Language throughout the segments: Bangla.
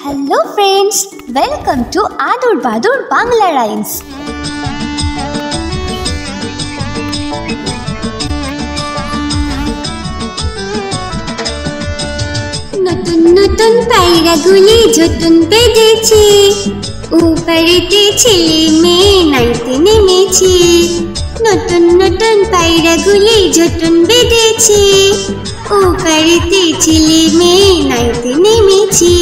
Hello friends, welcome to Adur Badur Bangla Rhymes. নতুন নতুন পায়রাগুলি ঝুটুন বেঁধেছে, উপরেতে ছেলে মেয়ে নাইতে নেমেছে। নতুন নতুন পায়রাগুলি ঝুটুন বেঁধেছে, উপরেতে ছেলে মেয়ে নাইতে নেমেছে।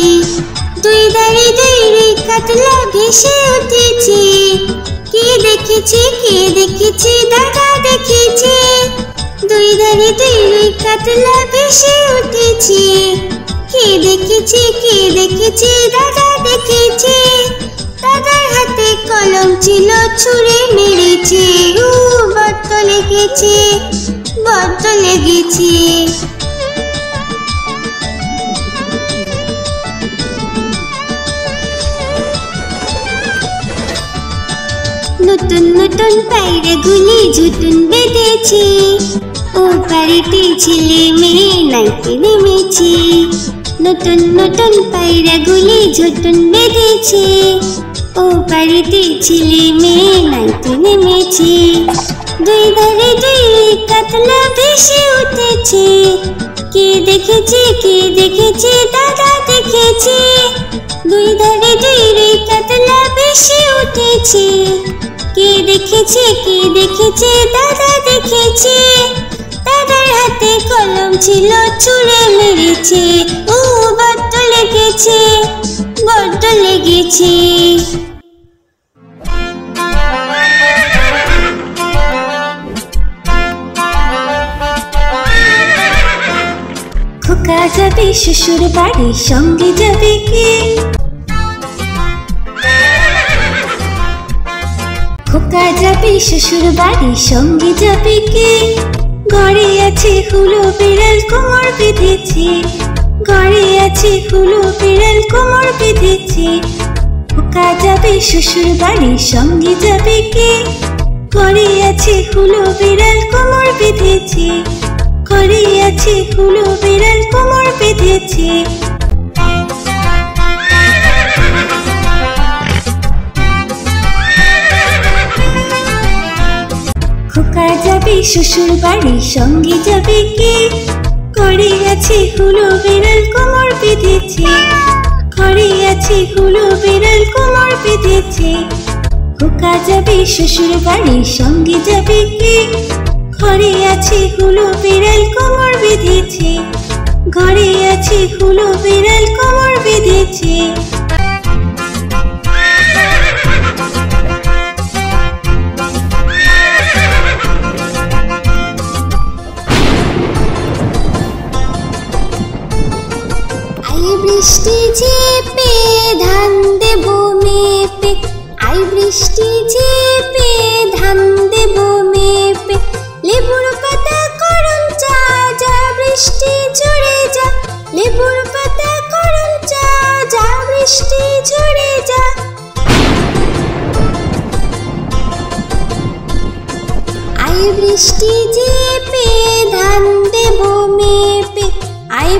দুই ধারে দুই রে কাতলা ভেসে উঠেছে, কে দেখেছে দাদা দেখেছে। দুই ধারে দুই রে কাতলা ভেসে উঠেছে, কে দেখেছে দাদা দেখেছে। দাদার হাতে কলম ছিল ছুঁড়ে মেরেছে, বড্ড লেগেছে। নতুন নতুন পায়রাগুলি ঝুটুন বেঁধেছে, ওপারেতে ছেলে মেয়ে নাইতে নেমেছে। নতুন নতুন পায়রাগুলি ঝুটুন বেঁধেছে, ওপারেতে ছেলে মেয়ে নাইতে নেমেছে। দুই ধারে দুই কাতলা ভেসে উঠেছে, কে দেখেছে দাদা দেখেছে। দুই ধারে দুই রে কাতলা ভেসে উঠেছে, কে দেখেছে দাদা দেখেছে। দাদার হাতে কলম ছিল ছুঁড়ে মেরেছে, বড্ড লেগেছে। খোকা যাবে শ্বশুর বাড়ি, সঙ্গে যাবে কে? খোকা যাবে শ্বশুর বাড়ি, সঙ্গে যাবে কে? ঘরে আছে হুলো বিড়াল কোমর বেঁধেছে, ঘরে আছে হুলো বিড়াল কোমর বেঁধেছে। খোকা যাবে শ্বশুর বাড়ি, সঙ্গে যাবে কে? ঘরে আছে হুলো বিড়াল কোমর বেঁধেছে, ঘরে আছে হুলো বিড়াল কোমর বেঁধেছে। খোকা যাবে শ্বশুর বাড়ি, সঙ্গে যাবে কে? ঘরে আছে হুলো বিড়াল কোমর বেঁধেছে, ঘরে আছে হুলো বিড়াল কোমর বেঁধেছে। খোকা যাবে শ্বশুর বাড়ি, সঙ্গে যাবে কে? ঘরে আছে হুলো বিড়াল কোমর বেঁধেছে, ঘরে আছে হুলো বিড়াল কোমর বেঁধেছে। বৃষ্টি ঝেপে ধান দেব মেপে, বৃষ্টি ঝেপে ধান দেব মেপে। লেবুর পাতা করম চা, যা বৃষ্টি ঝরে যা। লেবুর পাতা করম চা, যা বৃষ্টি ঝরে যা। বৃষ্টি ঝেপে ধান দেব মেপে,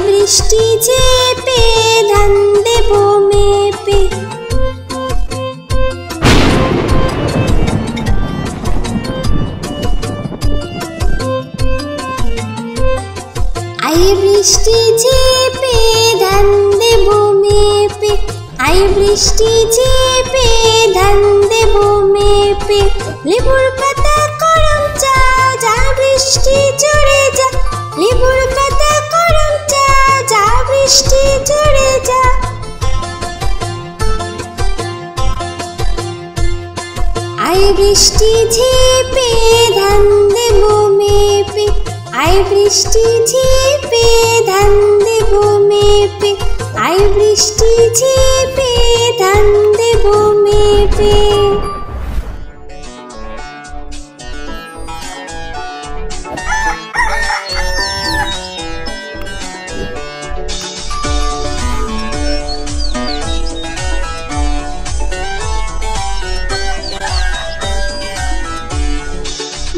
বৃষ্টি ঝেপে ধান দেব মেপে। বৃষ্টি ঝেপে ধান দেব মেপে, বৃষ্টি ঝেপে ধান দেব মেপে। লেবুর পাতা করম চা, যা বৃষ্টি ঝরে যা। লেবুর পাতা করম চা, যা বৃষ্টি ঝরে যা। বৃষ্টি ঝেপে ধান দেব মেপে, বৃষ্টি ঝেপে ধান দেব মেপে। বৃষ্টি ঝেপে ধান দেব মেপে।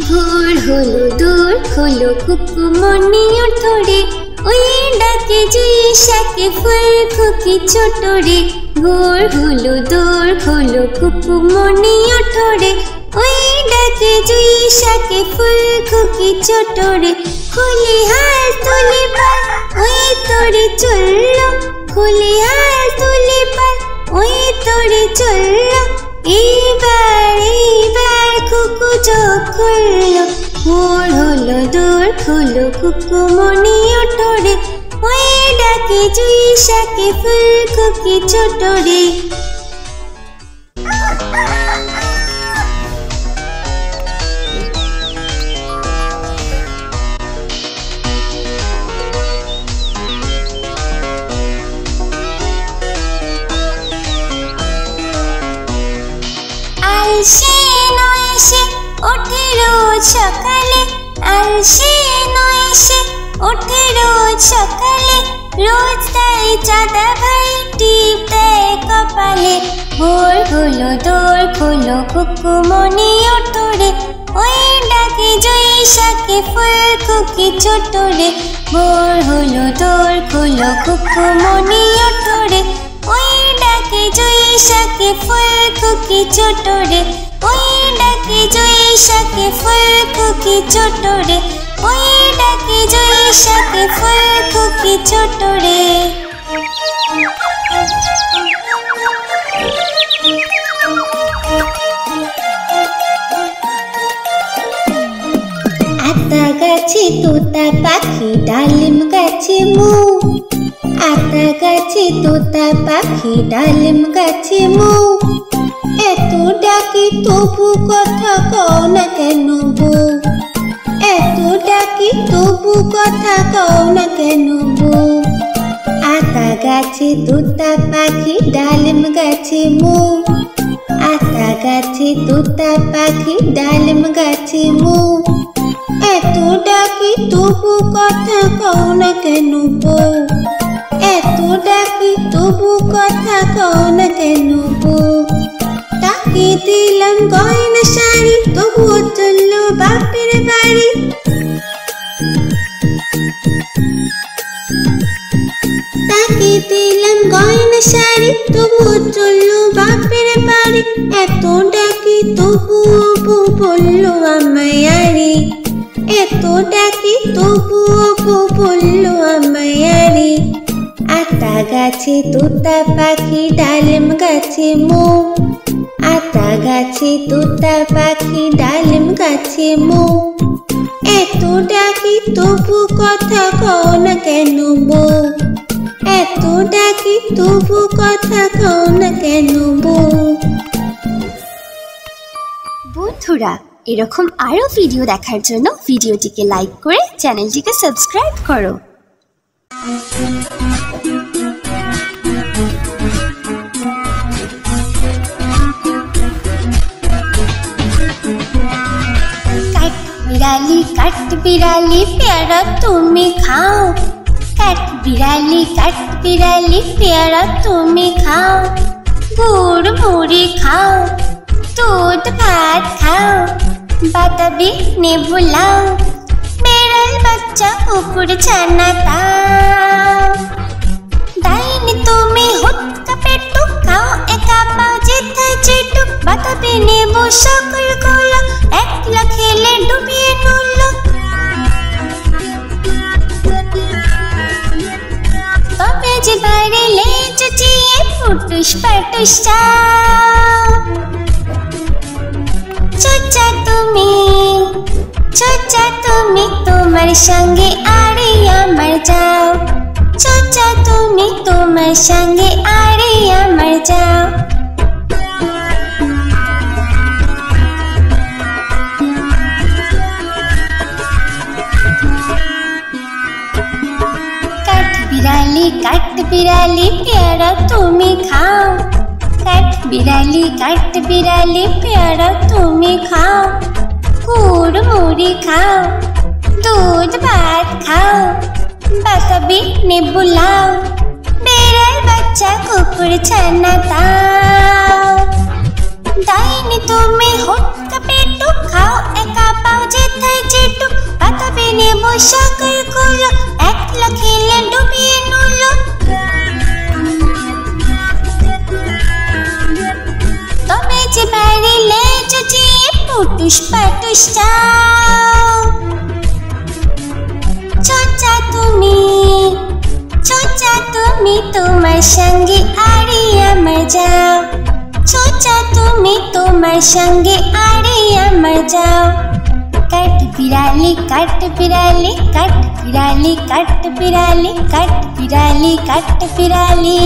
ভোর হলো দূর হলো কুকুমনির ধরে, ওই ডাক ডাকে জুই শাকে ফুল খুকি ছোট রে, ভোর হলো দোর খোলো কুকুমনি ওঠো রে। ওই ডাকে জুই শাকে ফুল খুকি ছোট রে, খুলি হাল তুলি পাল ওই তোরে চললো, খুলি হাল তুলি পাল ওই তোরে চললো। এইবার কুকু চোখ খুললো, ভোর হলো দোর খোলো কুকুমনি ওঠো রে। ওই ডাকে জুই শাকে ফুল খুকি ছোট রে। আলসে নয় সে ওঠে রোজ সকালে, আলসে নয় সে ওঠে রোজ সকালে, রোজ তাই চাঁদা ভাই টিপ দেয় কপালে। ভোর হলো দোর খোলো কুকুমনি ওঠো রে, ওই ডাকে জুই শাকে ফুল খুকি ছোট রে। ভোর হলো দোর খোলো কুকুমনি ওঠো রে, ওই ডাকে জুই শাকে ফুল খুকি ছোট রে। ওই ডাকে জুই শাকে ফুল খুকি ছোট রে, ওই ডাকে জুই শাকে ফুল খুকি ছোট রে। আতা গাছে তোতা পাখি ডালিম গাছে মু, আতা গাছে তোতা পাখি ডালিম গাছে মু। এত ডাকি তবু কথা কও না কেন বউ, এত ডাকি তবু কথা কও না কেন বউ। আতা গাছে তোতা পাখি ডালিম গাছে মু, আতা গাছে তোতা পাখি ডালিম গাছে মু। এত ডাকি তবু কথা কও না কেন বউ, এত ডাকি তবু কথা কও না কেন বউ। তাকে দিলাম গয়না শাড়ি তবুও চললো বাপের বাড়ি, তাকে দিলাম গয়না শাড়ি তবুও চললো বাপের বাড়ি। এত ডাকি তবুও বউ বললো আমায় আরে, এত ডাকি তবুও বউ বললো আমায় আরে। আতা গাছে তোতা পাখি ডালিম গাছে মু, আতা গাছে তোতা পাখি ডালিম গাছে মু। এত ডাকি তবু কথা কও না কেন বউ, এত ডাকি তবু কথা কও না কেন বউ। বন্ধুরা, এরকম আরো ভিডিও দেখার জন্য ভিডিওটিকে লাইক করে চ্যানেলটিকে সাবস্ক্রাইব করো। काट बिराली प्यारा तुम्हें खाओ, काट बिराली प्यारा तुम्हें खाओ। गुड़ मुड़ी खाओ, दूध भात खाओ, बाताबी ने बुलाओ, बेरल बच्चा कुकुर छाना ताओ। दाइन तुम्हें हुत का पेटू खाओ, एका पाओ जिथा चिटू, बाताबी ने वो शकल गोला, একলা খেলে ডুবিয়ে নুল। তবে যে বাইরে লেজ চিয়ে ফুটুস পাটুস চাও। ছোচা তুমি তোমার সঙ্গে আরে আমার যাও। ছোচা তুমি তোমার সঙ্গে আরে আমার যাও। काट बिराली प्यारा तुम्हें खाओ, काट बिराली प्यारा तुम्हें खाओ। गुड़ मुड़ी खाओ, दूध भात खाओ, बाताबी ने बुलाओ, बेरल बच्चा कुकुर छाना ताओ। दाइन तुम्हें होठ का पेटू खाओ, एका पाओ जिथा चिटू, बाताबी করে নেব সাগরগুলো, একলা খেলে ডুবিয়ে নুলো। তবে যে পারিলে যদি পুটুস পাটুস চাও, চোচা তুমি তোমার সঙ্গে আরে আমার যাও, চোচা তুমি তোমার সঙ্গে আরে আমার যাও। কাট বিড়ালি কাট বিড়ালি কাট বিড়ালি কাট বিড়ালি কাট বিড়ালি কাট বিড়ালি।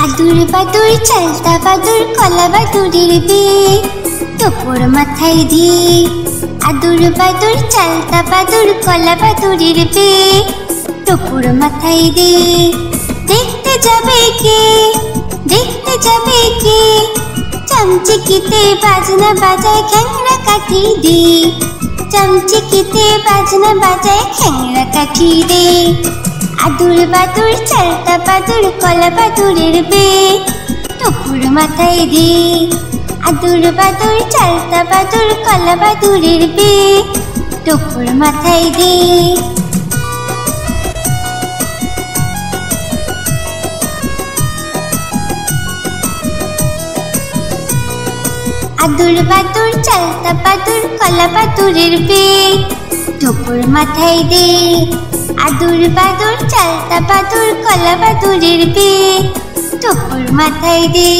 আদুর বাদুর চালতা বাদুর কলা বাদুরের বিয়ে দুপুর মাথায় দিয়ে। আদুর বাদুর চালতা বাদুর কলা বাদুরের বিয়ে দুপুর মাথায় দিয়ে। দেখতে যাবে কে দেখতে যাবে কে, চামচিকিতে বাজনা বাজায় খ্যাংরা কাঠি দে, চামচিকিতে বাজনা বাজায় খ্যাংরা কাঠি দে। আদুর বাদুর চালতা বাদুর কলা বাদুরের বিয়ে দুপুর মাথায় দে। আদুর বাদুর চালতা বাদুর কলা বাদুরের বিয়ে দুপুর মাথায় দে। আদুর বাদুর চালতা বাদুর কলা বাদুরের বিয়ে দুপুর মাথায় দে। আদুর বাদুর চালতা বাদুর কলা বাদুরের বিয়ে দুপুর মাথায় দে।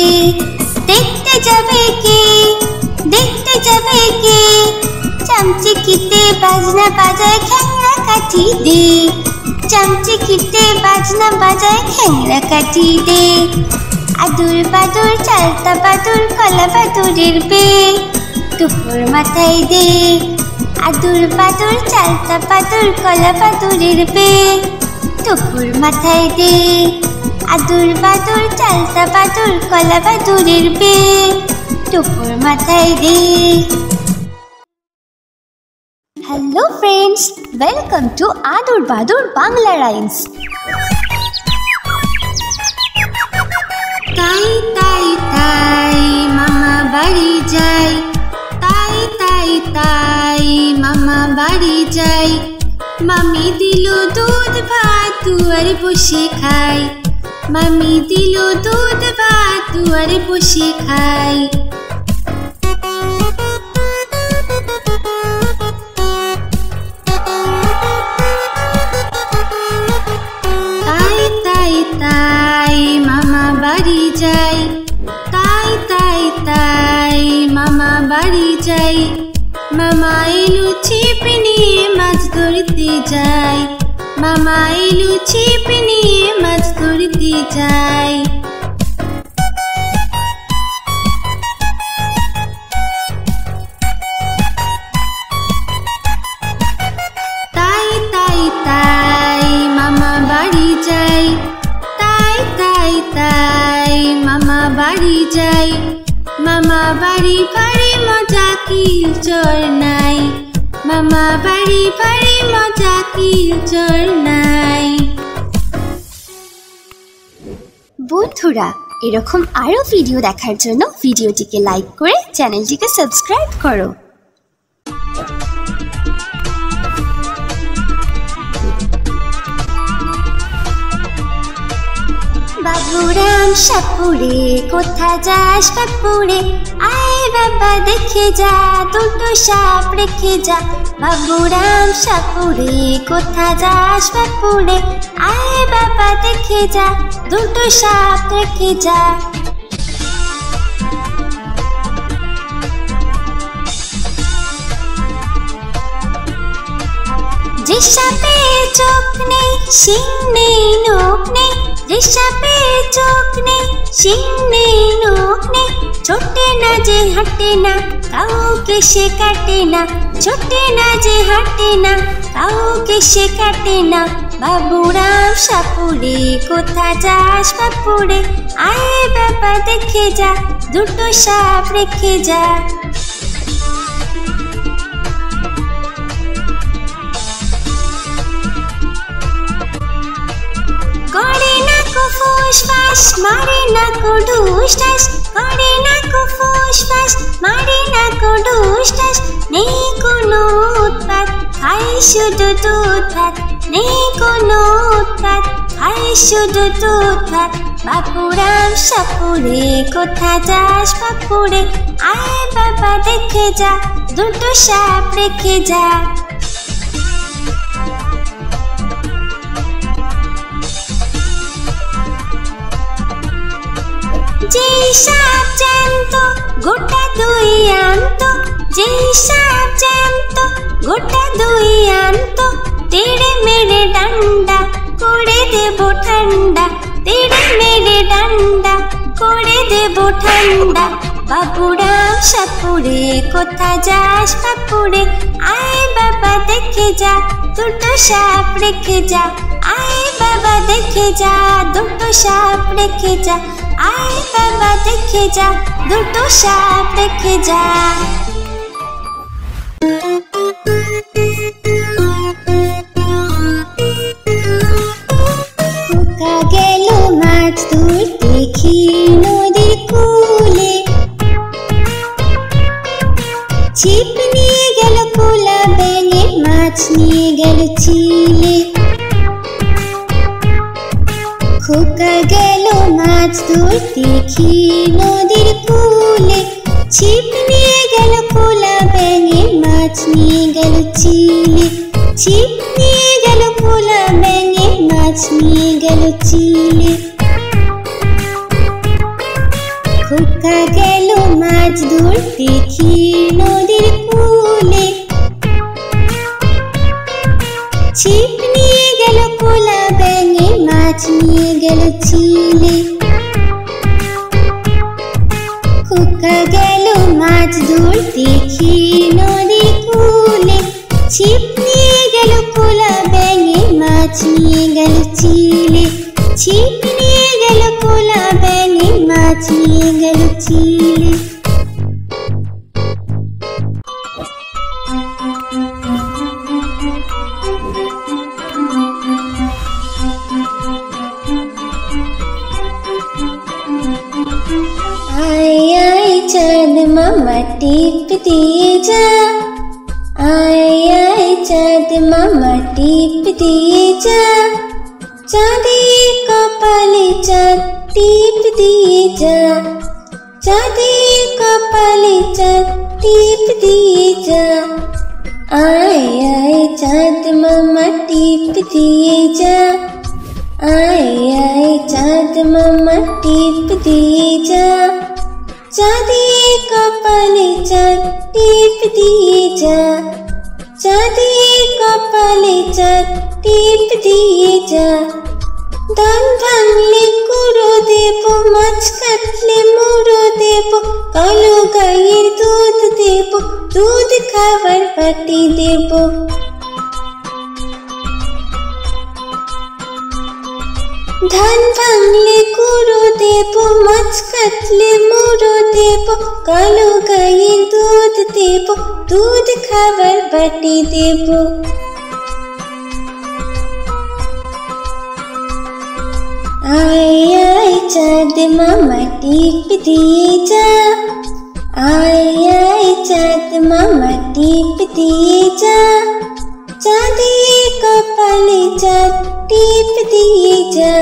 দেখতে যাবে কে দেখতে যাবে কে, চামচিকিতে বাজনা বাজায় খ্যাংরা কাঠি দে, চামচিকিতে বাজনা বাজায় খ্যাংরা কাঠি দে। আদুর বাদুর চালতা বাদুর কলা বাদুরের বিয়ে দুপুর মাথায় দে। আদুর বাদুর চালতা বাদুর কলা বাদুরের বিয়ে দুপুর মাথায় দে। আদুর বাদুর চালতা বাদুর কলা বাদুরের বিয়ে দুপুর মাথায় দে। হ্যালো ফ্রেন্ডস, ওয়েলকাম টু আদুর বাদুর বাংলা রাইমস। তাই তাই তাই মামা বাড়ি যাই, তাই তাই তাই মামা বাড়ি যাই। মামি দিল দুধ ভাত দুয়ারে বসে খাই, মামি দিল দুধ ভাত দুয়ারে বসে খাই। তাই তাই তাই মামা বাড়ি যাই, তাই তাই তাই মামা বাড়ি যাই। মামা এলো ছিপ নিয়ে মাছ ধরতে যাই, মামা এলো ছিপ নিয়ে মাছ ধরতে যাই। তাই তাই তাই মামা বাড়ি যাই, তাই তাই তাই মামা বাড়ি যাই। মামা বাড়ি ভারী মজা কি চর নাই, মামা বাড়ি ভারী মজা কি চর নাই। বন্ধুরা, এরকম আরো ভিডিও দেখার জন্য ভিডিওটিকে লাইক করে চ্যানেলটিকে সাবস্ক্রাইব করো। বাবুরাম সাপুরে কোথা যাস বাপুরে, আয় বাবা দেখে যা দুটো সাপ রেখে যা। বাবুরাম সাপুরে কোথা যাস বাপুরে, আয় বাবা দেখে যা দুটো সাপ রেখে যা। যে সাপে চোখ নেই শিং নেই নখ নেই, যে সাপে চোখ নেই শিং নেই নখ নেই, ছোটে না যে হাঁটে না কাউকে সে কাটে না, ছোটে না যে হাঁটে না কাউকে সে কাটে না। বাবুরাম সাপুরে কোথা যাস বাপুরে, আয় বাবা দেখে যা দুটো সাপ রেখে যা। করে না কো ফুসফাস মারে না কো ঢুসঢাস, করে না কো ফুসফাস মারে না কো ঢুসঢাস। নেই কোনো উৎপাত খাই শুধু দুধ ভাত, নেই কোনো উৎপাত খাই শুধু দুধ ভাত। বাপুরাম সাপুরে কোথা যাস বাপুরে, আয় বাবা দেখে যা দুটো সাপ রেখে যা। যেই সাপ জ্যান্ত গোটা দুই আনত, যেই সাপ জ্যান্ত গোটা দুই আনত। তেড়ে মেরে ডান্ডা করে দেব ঠান্ডা, তেড়ে মেরে ডান্ডা করে দেব ঠান্ডা। বাপুরাম সাপুরে কোথা যাস বাপুরে, আয় বাবা দেখে যা দুটো সাপ রেখে যা। আয় বাবা দেখে যা দুটো সাপ রেখে যা, আয় বাবা দেখে যা দুটো সাপ রেখে যা। খোকা গেল মাছ ধরতে ক্ষীর নদীর কূলে, ছিপ নিয়ে গেল কোলা ব্যাঙে, মাছ নিয়ে গেল চিলে। খোকা গেল মাছ ধরতে ক্ষীর নদীর কূলে, ছিপ নিয়ে গেল কোলা ব্যাঙে, মাছ নিয়ে গেল চিলে। ছিপ নিয়ে গেল কোলা ব্যাঙে, মাছ নিয়ে গেল চিলে। খোকা গেল মাছ ধরতে ক্ষীর নদীর কূলে, ছিপ নিয়ে গেল কোলা ব্যাঙে, মাছ নিয়ে গেল চিলে। খোকা গেল মাছ ধরতে ক্ষীর নদীর কূলে, ছিপ নিয়ে গেল কোলা ব্যাঙে, মাছ নিয়ে গেল চিলে। ছিপ নিয়ে গেল কোলা ব্যাঙে, মাছ নিয়ে গেল চিলে। चाँद मामा टीप दिए जा, आए आए चाँद मामा टीप दिए जा। चाँदी कपाले चाँद टीप दिए जा, चाँदी कपाले चाँद टीप दिए जा। आए आए चाँद मामा टीप दिए जा, आए आए चाँद मामा टीप दिए जा। चाँदी कपाले चाँद टीप दिए जा, चाँदी कपाले चाँद टीप दिए जा। धान भांगले कुड़ो देबो, माछ काटले मुड़ो देबो, कालो गायेर दूध देबो, दूध खावार बाटी देबो। धान भांगले कुड़ो देबो, माछ काटले मुड़ो देबो, कालो गायेर दूध देबो, दूध खावार बाटी देबो। आए आए चाँद मामा टीप दिए जा, आए आए चाँद मामा टीप दिए जा। चाँदी कपाले चाँद टीप दिए जा,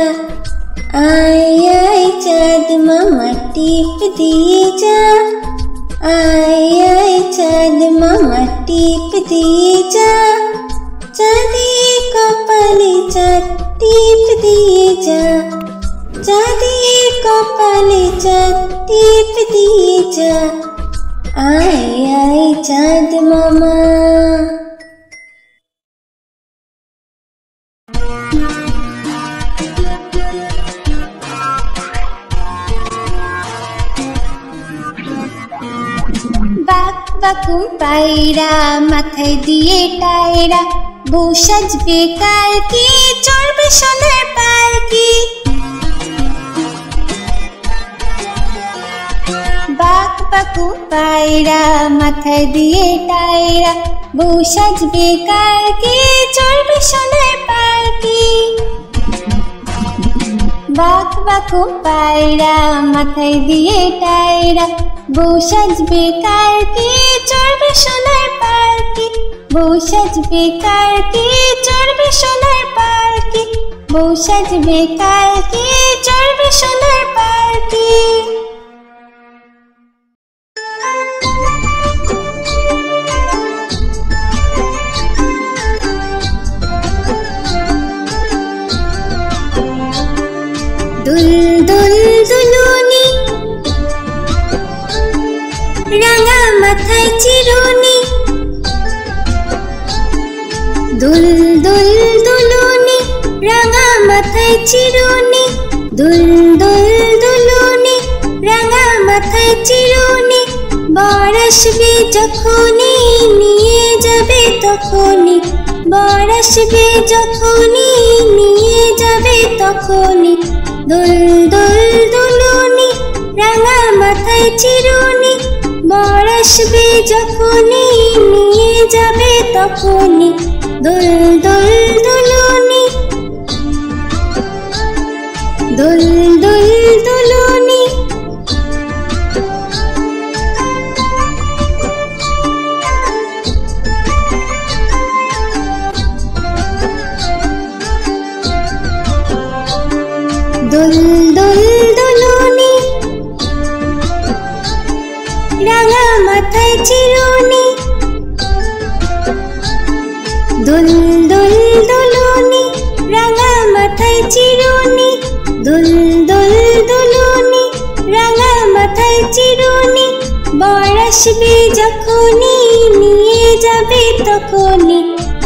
आए आए चाँद मामा टीप दिए जा, आए आए चाँद मामा टीप दिए जा। चाँदी कपाले चाँद टीप दिए जा, चाँदी कपाले चाँद टीप दिए जा। आए आए चाँद मामा। বাকুম পায়রা মাথায় দিয়ে টায়রা, বউ সাজবে কালকে চড়বে সোনার পালকি। বাকুম পায়রা মাথায় দিয়ে টায়রা, বউ সাজবে কালকে চড়বে সোনার পালকি। বাঘ বাঘু পায়রা মাথায় দিয়ে টায়রা, বউ সাজবে কারকে চড়বে সোনার পালকি, বউ সাজবে কারকে চড়বে সোনার পালকি, বউ সাজবে কালকে চড়বে সোনার পালকি। দুল দুল দুলুনি রাঙা মাথায় চিরুনি, দুল দুল দুলুনি রাঙা মাথায় চিরুনি, দুল দুল দুলুনি রাঙা মাথায় চিরুনি, বর আসবে যখনই নিয়ে যাবে তখনই, বর আসবে যখনই নিয়ে যাবে তখনই, দুল দুল দুলুনি রাঙা মাথায় চিরুনি, বর আসবে যখনই নিয়ে যাবে তখনই, দুল দুল দুলুনি, দুল দুল দুলুনি। দুল দুল দুলুনি রাঙা মাথায় চিরুনি, দুল দুল দুলুনি রাঙা মাথায় চিরুনি, দুল দুল দুলুনি রাঙা মাথায় চিরুনি, বর আসবে যখনই নিয়ে যাবে তখনই,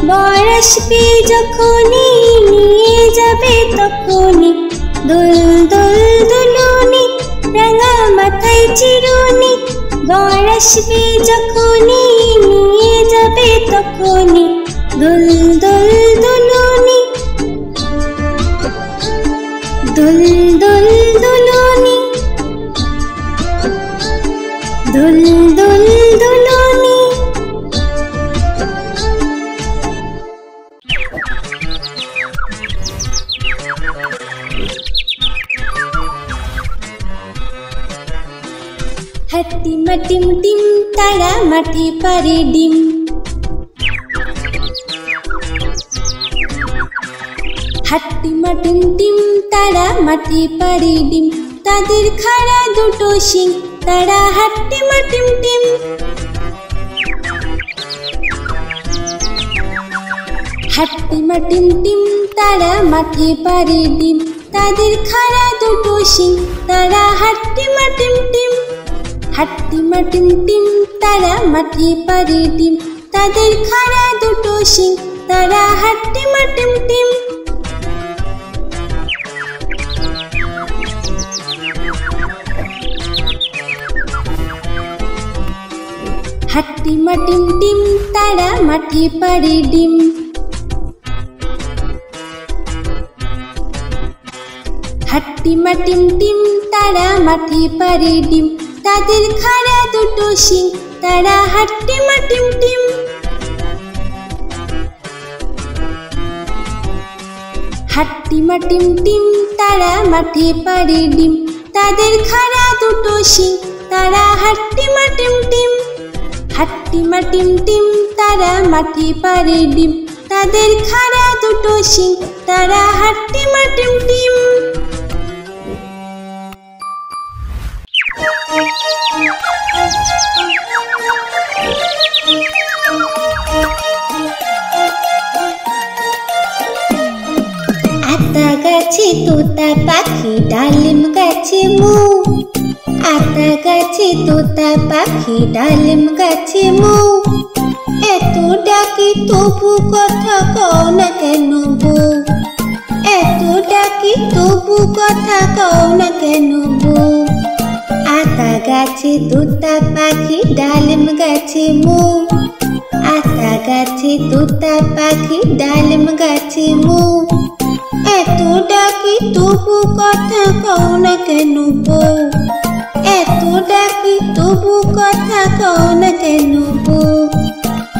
বর আসবে যখনই নিয়ে যাবে তখনই, দুল দুল দুলুনি রাঙা মাথায় চিরুনি, বর আসবে যখনই নিয়ে যাবে তখনই, দুল দুল দুলুনি, দুল দুল দুলুনি, দুল দুল দুলুনি। হাতিমা টিম টিম তারা মাঠে পারে ডিম, হাতিমা টিম টিম তারা মাঠে পারে ডিম, তাদের খাড়া দুটো শিং তারা হাতিমা টিম টিম, হাতিমা টিম টিম তারা মাঠে পারে ডিম, তাদের খাড়া দুটো শিং তারা হাতিমা টিম টিম, হাতিমা টিম টিম তারা মাঠে পারে ডিম, তাদের খাড়া দুটো শিং তারা হাতিমা টিম টিম। হাতিমা টিম টিম তারা মাঠে পারে ডিম, হাতিমা টিম টিম তারা মাঠে পারে ডিম, তাদের খাড়া দুটো শিং তারা হাতিমা টিম টিম, হাতিমা টিম টিম তারা মাঠে পারে ডিম, তাদের খাড়া দুটো শিং তারা হাতিমা টিম টিম, হাতিমা টিম টিম তারা মাঠে পারে ডিম, তাদের খাড়া দুটো শিং তারা হাতিমা টিম টিম। আতা গাছে তোতা পাখি ডালিম গাছে মু, আতা গাছে তোতা পাখি ডালিম গাছে মু, এত ডাকি তবু কথা কও না কেন বউ, এত ডাকি তবু কথা কও না কেন বউ, আতা গাছে তোতা পাখি ডালিম গাছে মু, আতা গাছে তোতা পাখি ডালিম গাছে মু, এত ডাকি তবু কথা কও না কেন বউ, এত ডাকি তবু কথা কও না কেন বউ,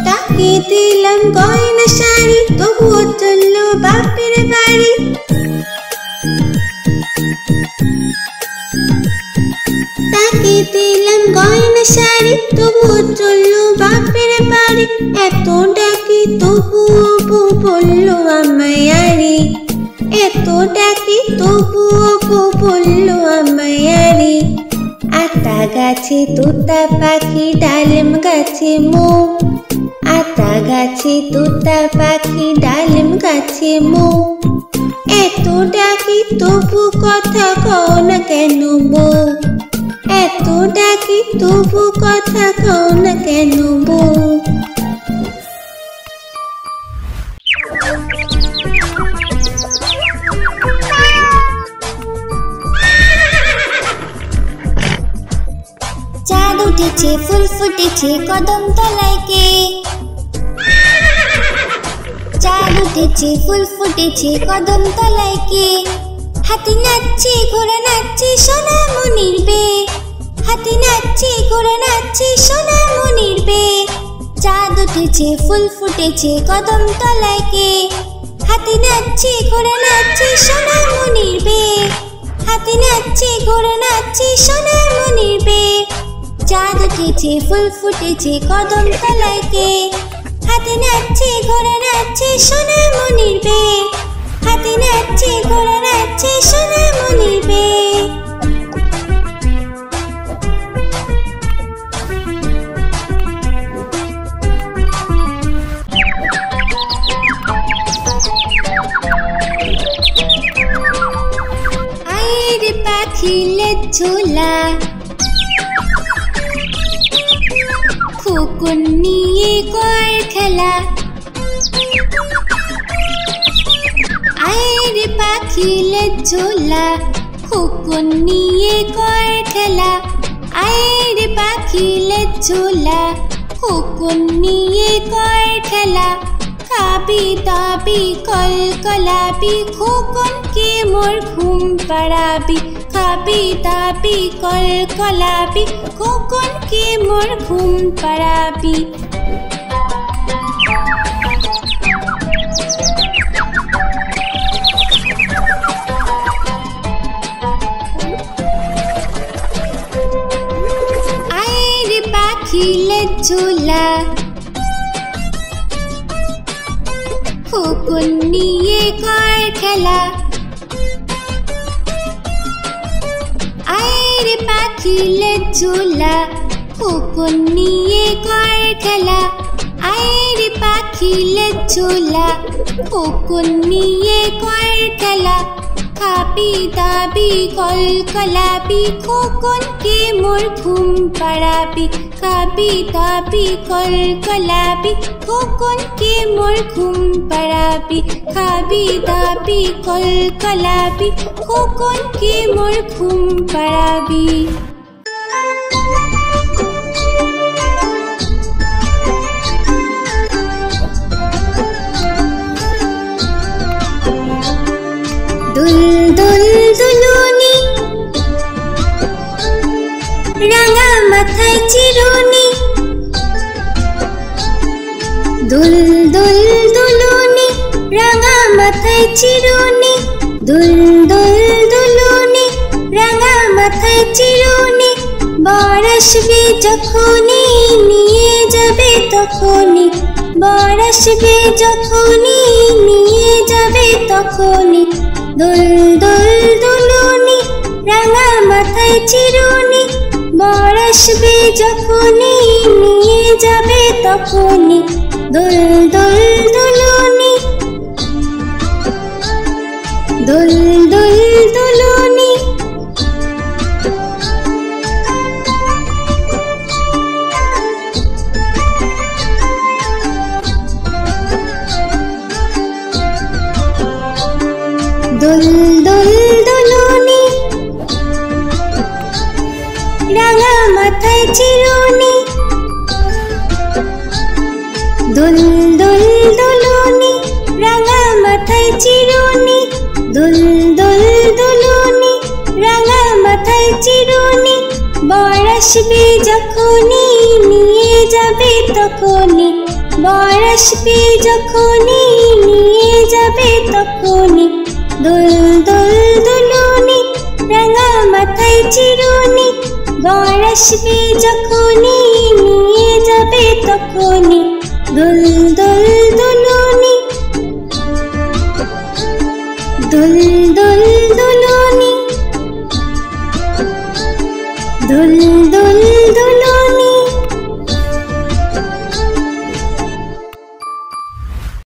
তাকে দিলাম গয়না শাড়ি তবুও চললো বাপের বাড়ি, শাড়ি তবুও চললো বাপের বাড়ি। এত ডাকি তবুও বউ বললো আমায় আরে, এত ডাকি তবুও বউ বললো আমায় আরে। আতা গাছে তোতা পাখি ডালিম গাছে মৌ, আতা গাছে তোতা পাখি ডালিম গাছে মৌ। এত ডাকি তবু কথা কও না কেন বউ, এত ডাকি তবু কথা কও না কেন বউ। চাঁদ উঠেছে ফুল ফুটেছে কদম তলায় কে, চাঁদ উঠেছে ফুল ফুটেছে কদম তলায় কে। হাতি নাচছে ঘোড়া নাচছে সোনামণির বে, হাতি নাচছে ঘোড়া নাচছে সোনামণির বে। চাঁদ উঠেছে ফুল ফুটেছে কদম তলায় কে, হাতি নাচছে ঘোড়া নাচছে সোনামণির বে, হাতি নাচছে ঘোড়া নাচছে সোনামণির বে। চাঁদ উঠেছে ফুল ফুটেছে কদম তলায় কে, হাতি নাচছে ঘোড়া নাচছে সোনামণির বে, হাতি নাচছে ঘোড়া নাচছে সোনামণির বে। আয়ের পাখি লেজ ঝোলা, খোকন নিয়ে কর খেলা। আয়ের পাখি লেজ ঝোলা, খোকন নিয়ে কর খেলা। আয়ের পাখি লেজ ঝোলা, খোকন নিয়ে কর খেলা। খাবি দাবি কল কলাবি, খোকনকে মোর ঘুম পাড়াবি। খাবি দাবি কল কলাবি, খোকনকে মোর ঘুম পাড়াবি। আয়ের পাখি লেজ ঝোলা, খোকন নিয়ে কর খেলা। আয়ের পাখি লেজ ঝোলা, খোকন নিয়ে কর খেলা। আয়ের পাখি লেজ ঝোলা, খোকন নিয়ে কর খেলা। খাবি দাবি কল কলাবি, খোকনকে মোর ঘুম পাড়াবি। খাবি দাবি কল কলাবি, খোকনকে মোর ঘুম পাড়াবি। খাবি দাবি কল কলাবি, খোকনকে মোর ঘুম পাড়াবি। দুল দুল দুলুনি, রাঙা মাথায় চিরুনি। দুল দুল দুলুনি, রাঙা মাথায় চিরুনি। দুল দুল দুলুনি, রাঙা মাথায় চিরুনি। বর আসবে যখনই নিয়ে যাবে তখনই, বর আসবে যখনই নিয়ে যাবে তখনই। দুল দুল দুলুনি, রাঙা মাথায় চিরুনি। বর আসবে যখনই নিয়ে যাবে তখনই। দুল দুল দুলুনি, দুল দুল দুলুনি। দুল দুল দুলুনি, রাঙা মাথায় চিরুনি। দুল দুল দুলুনি, রাঙা মাথায় চিরুনি। দুল দুল দুলুনি, রাঙা মাথায় চিরুনি। বর আসবে যখনই নিয়ে যাবে তখনই, বর আসবে যখনই নিয়ে যাবে তখনই। দুল দুল দুলুনি, রাঙা মাথায় চিরুনি। বর আসবে যখনই নিয়ে যাবে তখনই দোল দোল দোলনি দোল